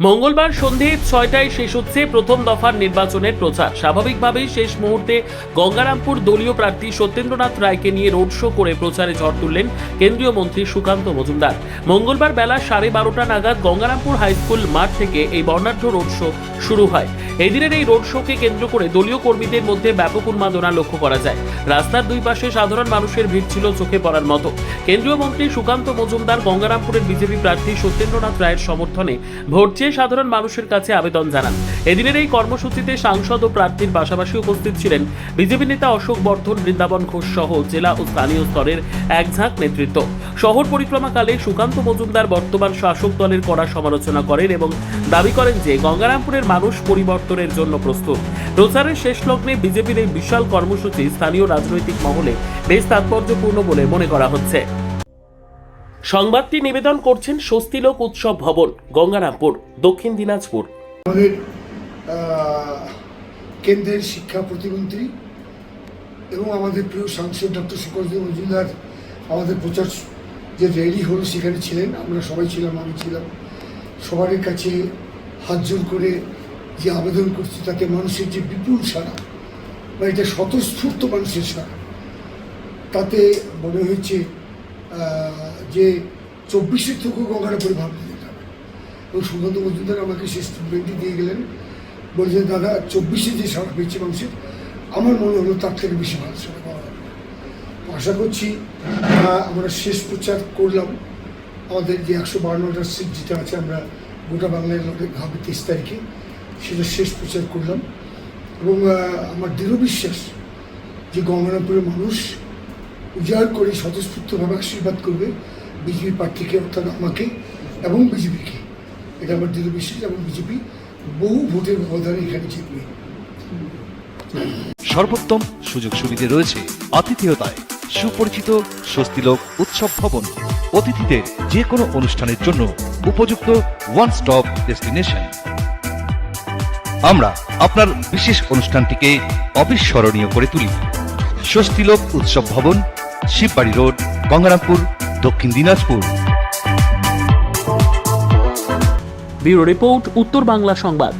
মঙ্গলবার সন্ধে 6টায় শেষ হচ্ছে প্রথম দফার নির্বাচনের প্রচার। স্বাভাবিকভাবেই শেষ মুহূর্তে গঙ্গারামপুর দলীয় প্রার্থী সত্যেন্দ্রনাথ রায়কে নিয়ে রোড শো করে প্রচারে ঝড় তুললেন কেন্দ্রীয় মন্ত্রী সুকান্ত মজুমদার। মঙ্গলবার বেলা 12:30 নাগাদ গঙ্গারামপুর হাইস্কুল মাঠ থেকে এই বর্ণাঢ্য রোড শো শুরু হয়। এই দিনের এই রোড শোকে কেন্দ্র করে দলীয় কর্মীদের মধ্যে ব্যাপক উন্মাদনা লক্ষ্য করা যায়। রাস্তার দুই পাশে সাধারণ মানুষের ভিড় ছিল চোখে পড়ার মতো। কেন্দ্রীয় মন্ত্রী সুকান্ত মজুমদার গঙ্গারামপুরের বিজেপি প্রার্থী সত্যেন্দ্রনাথ রায়ের সমর্থনে ভোট চেয়ে সাধারণ মানুষের কাছে আবেদন জানান। এদিনের এই কর্মসূচিতে সাংসদ ও প্রার্থীর পাশাপাশি উপস্থিত ছিলেন বিজেপি নেতা অশোক বর্ধন, বৃন্দাবন ঘোষ সহ জেলা ও স্থানীয় স্তরের এক ঝাঁক নেতৃত্ব। শহর পরিক্রমাকালে সুকান্ত মজুমদার বর্তমান শাসক দলের কড়া সমালোচনা করেন এবং দাবি করেন যে গঙ্গারামপুরের মানুষ পরিবর্তনের জন্য প্রস্তুত। প্রচারের শেষ লগ্নে বিজেপির এই বিশাল কর্মসূচি স্থানীয় রাজনৈতিক মহলে বেশ তাৎপর্যপূর্ণ বলে মনে করা হচ্ছে। সংবাদটি নিবেদন করছেন স্বস্তিলোক উৎসব ভবন, গঙ্গারামপুর, দক্ষিণ দিনাজপুর। আমাদের কেন্দ্রের শিক্ষা প্রতিমন্ত্রী এবং আমাদের প্রিয় সাংসদ ডক্টর সুকান্ত মজুমদার আমাদের প্রচার যে র্যালি হলো সেখানে ছিলেন। আমরা সবাই ছিলাম, আমি ছিলাম। সবার কাছে হাত জোর করে যে আবেদন করছি তাতে মানুষের যে বিপুল সাড়া বা এটা স্বতঃস্ফূর্ত মানুষের সাড়া, তাতে মনে হয়েছে যে 24-এর থেকেও গঙ্গারামপুরে ভাবতে দিতে হবে। এবং সুকান্ত মজুমদার আমাকে সেই স্টেটমেন্টটি দিয়ে গেলেন, বলছেন দাদা 24-এ যে সাড়া পেয়েছে মানুষের, আমার মনে হলো তার থেকে বেশি ভালো সাড়া পাওয়া যাবে। আশা করছি আমরা শেষ প্রচার করলাম। আমাদের যে 152টা সিট যেটা আছে, আমরা গোটা বাংলায় লড়াই হবে 23 তারিখে, সেটা শেষ প্রচার করলাম। এবং আমার দৃঢ় বিশ্বাস যে গঙ্গারামপুরের মানুষ উজাড় করে স্বতঃস্ফূর্তভাবে আশীর্বাদ করবে বিজেপি প্রার্থীকে, অর্থাৎ আমাকে এবং বিজেপিকে। এটা আমার দৃঢ় বিশ্বাস এবং বিজেপি বহু ভোটের ব্যবধানে এখানে জিতবে। সর্বোত্তম সুযোগ সুবিধে রয়েছে আতিথেয়তায়। সুপরিচিত স্বস্তিলোক উৎসব ভবন, অতিথিদের যে কোনো অনুষ্ঠানের জন্য উপযুক্ত ওয়ান স্টপ ডেস্টিনেশন। আমরা আপনার বিশেষ অনুষ্ঠানটিকে অবিস্মরণীয় করে তুলি। স্বস্তিলোক উৎসব ভবন, শিববাড়ি রোড, গঙ্গারামপুর, দক্ষিণ দিনাজপুর। ব্যুরো রিপোর্ট, উত্তর বাংলা সংবাদ।